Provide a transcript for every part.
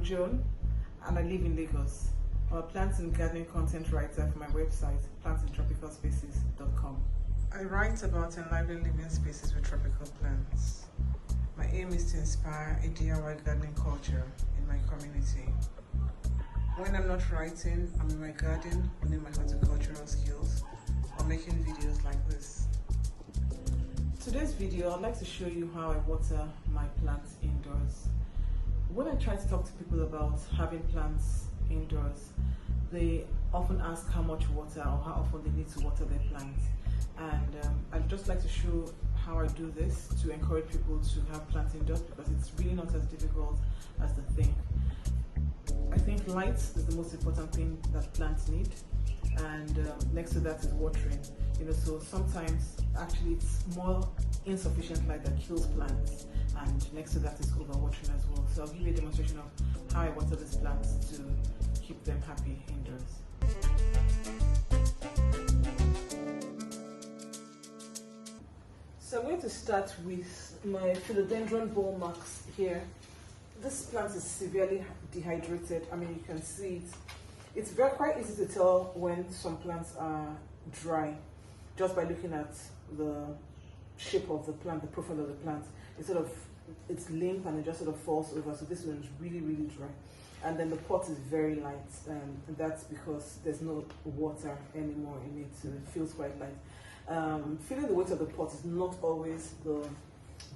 Joan and I live in Lagos. I'm a plant and gardening content writer for my website, plantsinTropicalSpaces.com. I write about enlivening living spaces with tropical plants. My aim is to inspire a DIY gardening culture in my community. When I'm not writing, I'm in my garden, honing my horticultural skills, or making videos like this. Today's video, I'd like to show you how I water my plants indoors. When I try to talk to people about having plants indoors, they often ask how much water or how often they need to water their plants. And I'd just like to show how I do this to encourage people to have plants indoors, because it's really not as difficult as they think. I think light is the most important thing that plants need, and next to that is watering. So sometimes actually it's more insufficient light that kills plants, and next to that is overwatering as well. So I'll give you a demonstration of how I water these plants to keep them happy indoors. So I'm going to start with my philodendron ball marks here. This plant is severely dehydrated. I mean, you can see it. It's quite easy to tell when some plants are dry just by looking at the shape of the plant, the profile of the plant. It's limp and it just sort of falls over. So this one is really, really dry. And then the pot is very light, and that's because there's no water anymore in it, so it feels quite light. Feeling the weight of the pot is not always the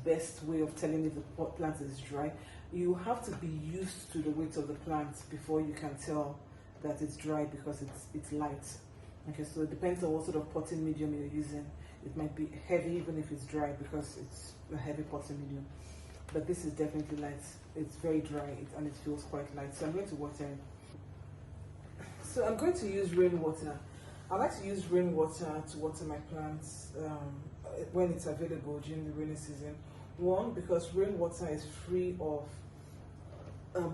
best way of telling if the plant is dry. You have to be used to the weight of the plant before you can tell that it's dry, because it's light. Okay, so it depends on what sort of potting medium you're using. It might be heavy even if it's dry, because it's a heavy potting medium. But this is definitely light. It's very dry and it feels quite light. So I'm going to water it. So I'm going to use rainwater. I like to use rainwater to water my plants when it's available during the rainy season. One, because rainwater is free of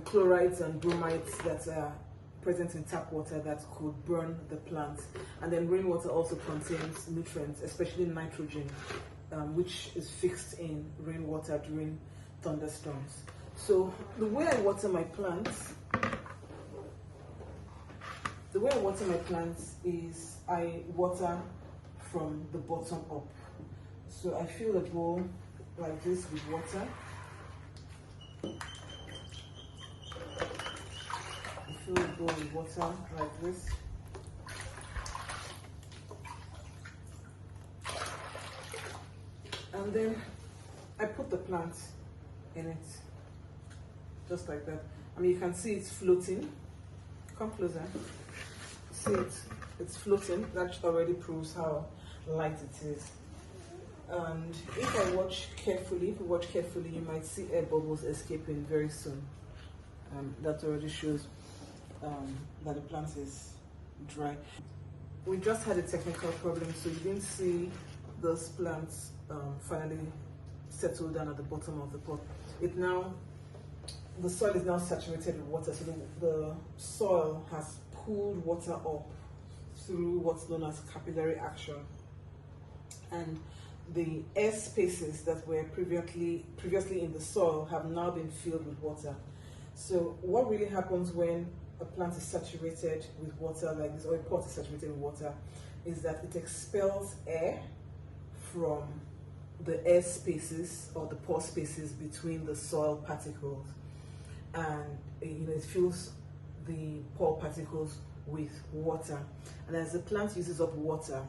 chlorides and bromides that are present in tap water that could burn the plant. And then rainwater also contains nutrients, especially nitrogen, which is fixed in rainwater during thunderstorms. So the way I water my plants is I water from the bottom up. So I fill a bowl like this with water. I fill the bowl with water like this. And then I put the plant in it, just like that. I mean, you can see it's floating. Come closer. See it? It's floating. That already proves how light it is. And if you watch carefully, you might see air bubbles escaping very soon. That already shows that the plant is dry. We just had a technical problem, so you didn't see those plants finally settle down at the bottom of the pot. The soil is now saturated with water, so the soil has pulled water up through what's known as capillary action, and the air spaces that were previously in the soil have now been filled with water. So what really happens when a plant is saturated with water like this, or a pot is saturated with water, is that it expels air from the air spaces or the pore spaces between the soil particles, and it fills the pore particles with water. And as the plant uses up water,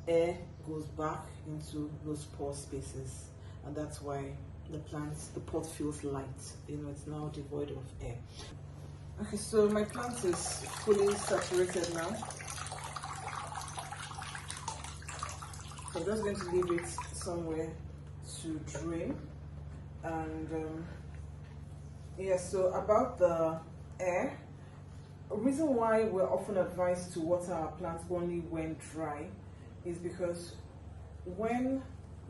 air goes back into those pore spaces, and that's why the pot feels light. It's now devoid of air. Okay, so my plant is fully saturated now. So I'm just going to leave it somewhere to drain. And so about the air, a reason why we're often advised to water our plants only when dry is because when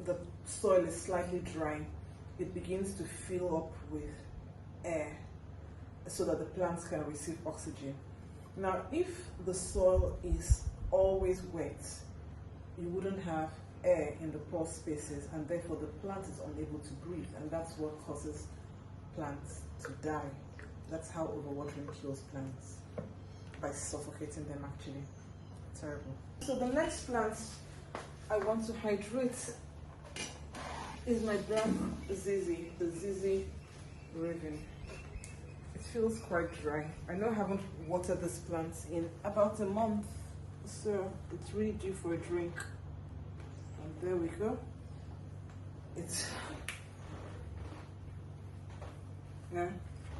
the soil is slightly dry, it begins to fill up with air so that the plants can receive oxygen. Now, if the soil is always wet, you wouldn't have air in the pore spaces, and therefore the plant is unable to breathe, and that's what causes plants to die. That's how overwatering kills plants, by suffocating them actually. Terrible. So the next plant I want to hydrate is my black ZZ, the ZZ Raven. It feels quite dry. I know I haven't watered this plant in about a month, so it's really due for a drink. And there we go.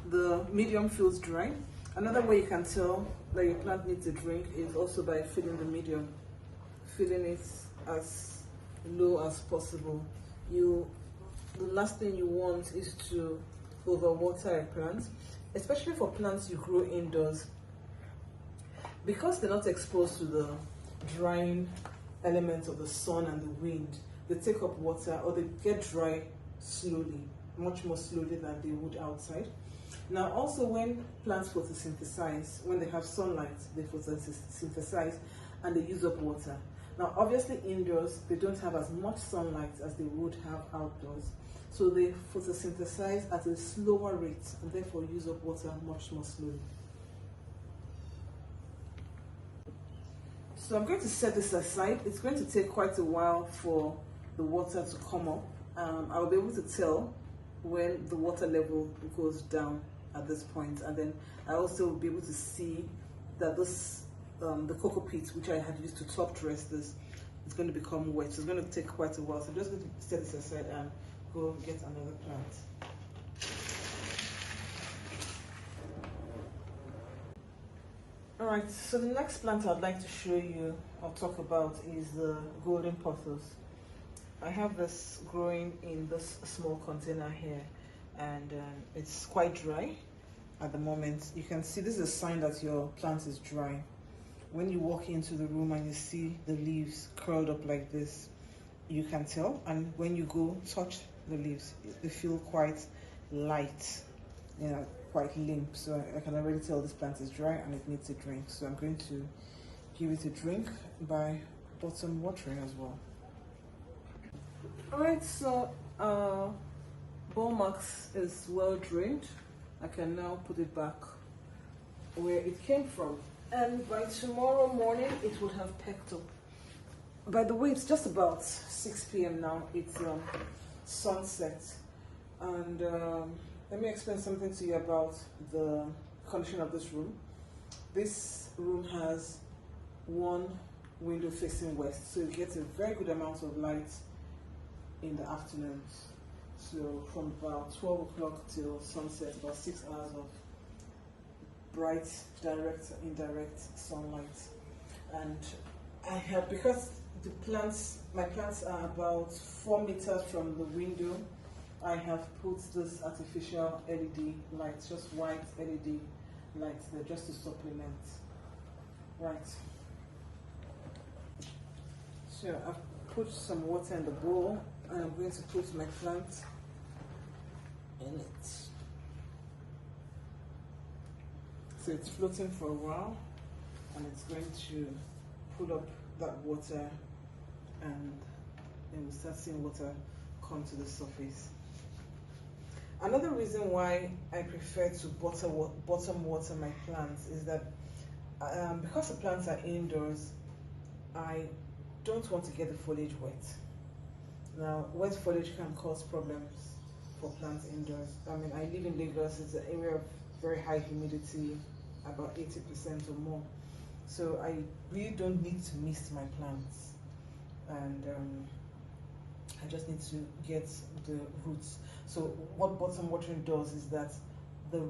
The medium feels dry. Another way you can tell that your plant needs a drink is also by filling the medium, filling it as low as possible. The last thing you want is to overwater a plant, especially for plants you grow indoors, because they're not exposed to the drying elements of the sun and the wind. They take up water, or they get dry slowly, much more slowly than they would outside. Now also, when plants photosynthesize, when they have sunlight, they photosynthesize and they use up water. Now obviously indoors, they don't have as much sunlight as they would have outdoors. So they photosynthesize at a slower rate and therefore use up water much more slowly. So I'm going to set this aside. It's going to take quite a while for the water to come up. I'll be able to tell when the water level goes down at this point, and then I also will be able to see that this the cocoa peat, which I had used to top dress this, is going to become wet. So it's going to take quite a while. So I'm just going to set this aside and go get another plant. Alright, so the next plant I'd like to show you or talk about is the golden pothos. I have this growing in this small container here, and it's quite dry at the moment. You can see this is a sign that your plant is dry. When you walk into the room and you see the leaves curled up like this, you can tell. And when you go touch the leaves, they feel quite light, quite limp. So I can already tell this plant is dry and it needs a drink. So I'm going to give it a drink by bottom watering as well. Alright, so ball marks is well drained. I can now put it back where it came from, and by tomorrow morning it would have pecked up. By the way, it's just about 6 p.m. now. It's sunset, and let me explain something to you about the condition of this room. This room has one window facing west, so it gets a very good amount of light in the afternoons. So from about 12 o'clock till sunset, about 6 hours of bright, direct, indirect sunlight. And I have, because my plants are about 4 meters from the window, I have put this artificial LED lights, just white LED lights there, just to supplement. Right. So I've put some water in the bowl, and I'm going to put my plant in it. So it's floating for a while, and it's going to pull up that water, and then we'll start seeing water come to the surface. Another reason why I prefer to bottom water my plants is that because the plants are indoors, I don't want to get the foliage wet. Now, wet foliage can cause problems for plants indoors. I mean, I live in Lagos. It's an area of very high humidity, about 80% or more. So I really don't need to mist my plants, and I just need to get the roots. So what bottom watering does is that the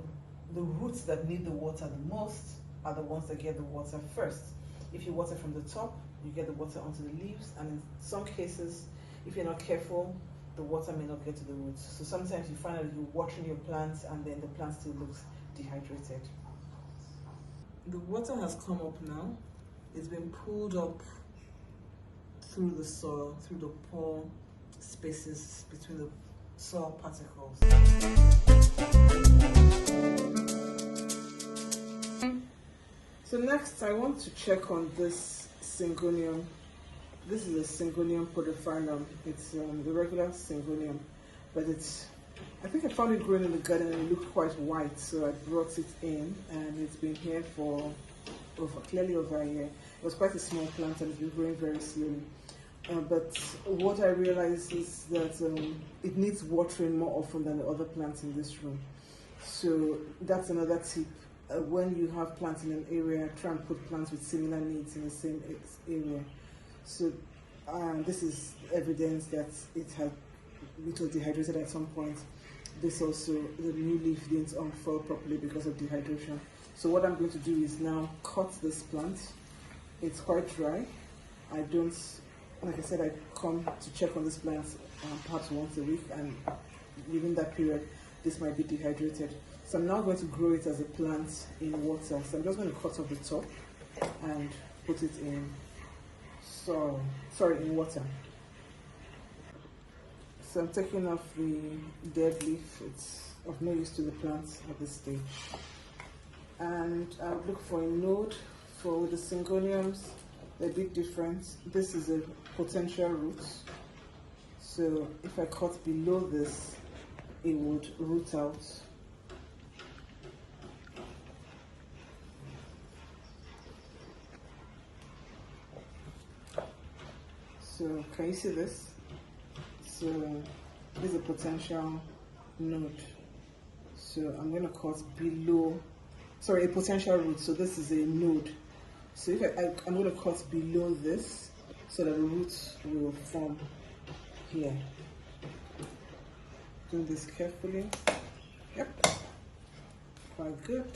roots that need the water the most are the ones that get the water first. If you water from the top, you get the water onto the leaves, and in some cases, if you're not careful, the water may not get to the roots. So sometimes you find that you're watering your plants and then the plant still looks dehydrated. The water has come up now. It's been pulled up through the soil, through the pore spaces between the soil particles. So next, I want to check on this syngonium. This is a syngonium podophyllum. It's the regular syngonium, but it's I think I found it growing in the garden and it looked quite white, so I brought it in, and it's been here for clearly over a year. It was quite a small plant and it's been growing very slowly. But what I realized is that it needs watering more often than the other plants in this room. So that's another tip. When you have plants in an area, try and put plants with similar needs in the same area. So this is evidence that it was dehydrated at some point. This also, the new leaf didn't unfurl properly because of dehydration. So what I'm going to do is now cut this plant. It's quite dry. I don't, like I said, I come to check on this plant perhaps once a week, and within that period, this might be dehydrated. So I'm now going to grow it as a plant in water. So I'm just going to cut off the top and put it in soil, in water. So I'm taking off the dead leaf. It's of no use to the plant at this stage. And I'll look for a node. For the syngoniums, they're a bit different. This is a potential root. So if I cut below this, it would root out. So can you see this? So this is a potential node. So I'm going to cut below, sorry, a potential root. So this is a node. So if I'm going to cut below this so that the roots will form here. Do this carefully. Yep, quite good.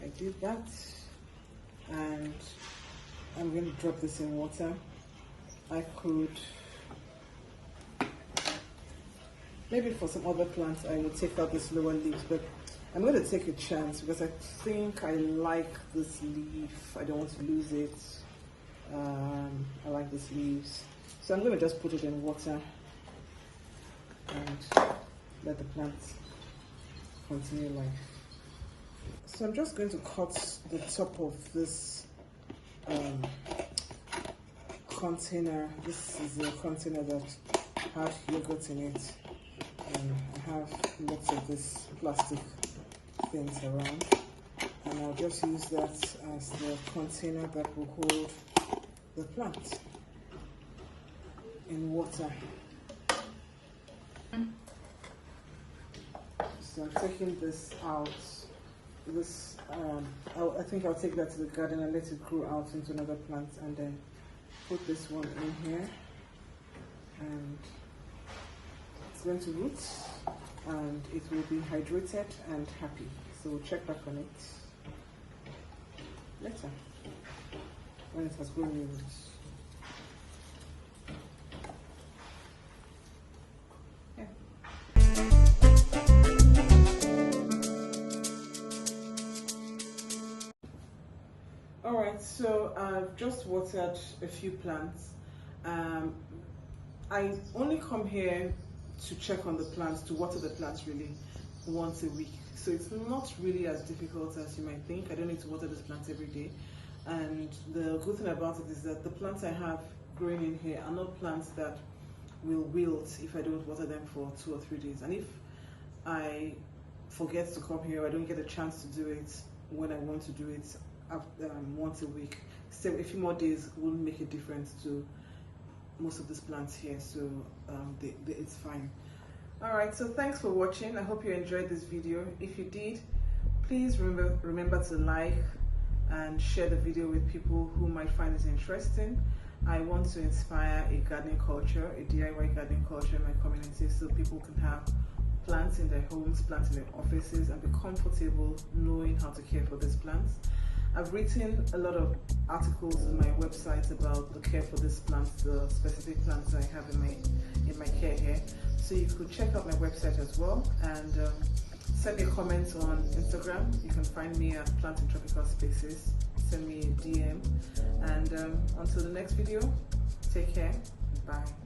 I did that, and I'm going to drop this in water. I could, maybe for some other plants, I will take out this lower leaves, but I'm going to take a chance because I think I like this leaf. I don't want to lose it. I like these leaves. So I'm going to just put it in water and let the plant continue life. So I'm just going to cut the top of this container. This is a container that had yogurt in it, and I have lots of this plastic things around, and I'll just use that as the container that will hold the plant in water. So I'm taking this out. This I think I'll take that to the garden and let it grow out into another plant, and then put this one in here, and it's going to root, and it will be hydrated and happy. So we'll check back on it later when it has grown new roots. Alright, so I've just watered a few plants. I only come here to check on the plants, to water the plants really once a week. So it's not really as difficult as you might think. I don't need to water these plants every day. And the good thing about it is that the plants I have growing in here are not plants that will wilt if I don't water them for 2 or 3 days. And if I forget to come here, I don't get a chance to do it when I want to do it once a week. So a few more days will make a difference to most of these plants here, so it's fine. Alright, so thanks for watching. I hope you enjoyed this video. If you did, please remember to like and share the video with people who might find it interesting. I want to inspire a gardening culture, a DIY gardening culture in my community, so people can have plants in their homes, plants in their offices, and be comfortable knowing how to care for these plants. I've written a lot of articles on my website about the care for these plants, the specific plants I have in my care here. So you could check out my website as well, and send me a comment on Instagram. You can find me at Plant in Tropical Spaces. Send me a DM, and until the next video, take care. Bye.